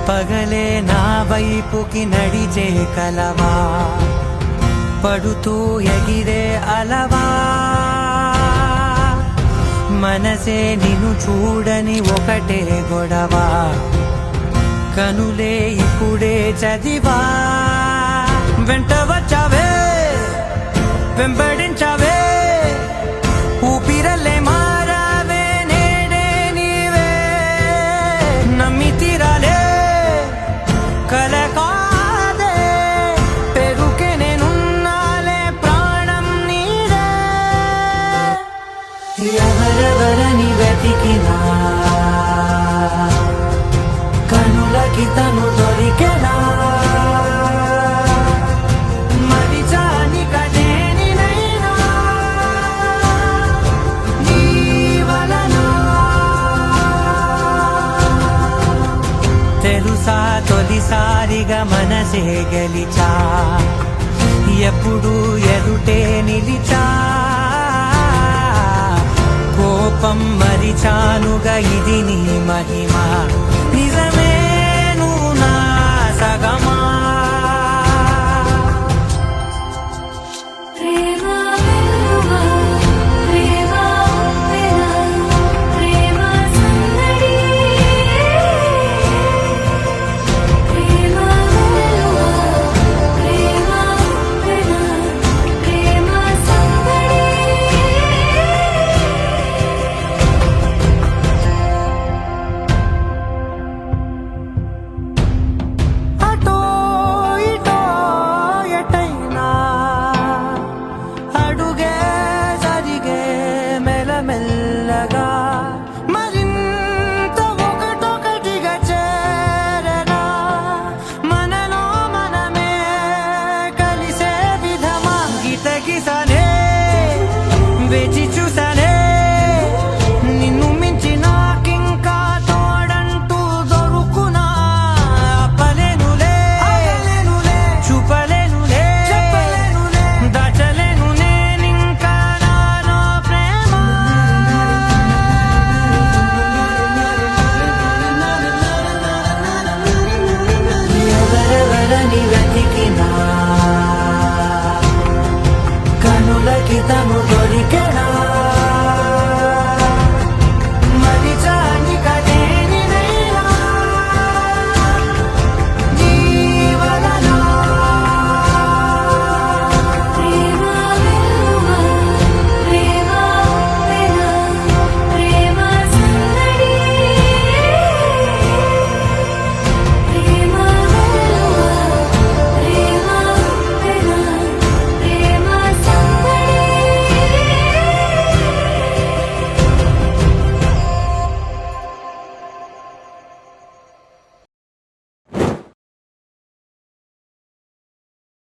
పగలే నా వైపుకి నడిచే కలవా, పడుతూ ఎగిరే అలవా, మనసే నిన్ను చూడని ఒకటే గొడవ, కనులే ఇప్పుడే చదివా. వెంట వచ్చావే వెంబడించావే, ఊపిరల్లే మారావే నేడే నీవే, నమ్మి తీరాలే కల కాదే, పెరుకే నేనున్నాలే ప్రాణం నీడే. ఎవరెవరని వెతికినా కనులకి తను దొరికెనా, మరిచాని కదేనినైనా నీ వలన. తెలుసా తొలిసారిగా మనసే గెలిచా, ఎప్పుడు ఎదుటే నిలిచా, కోపం మరిచానుగా ఇది నీ మహిమ నిజమే.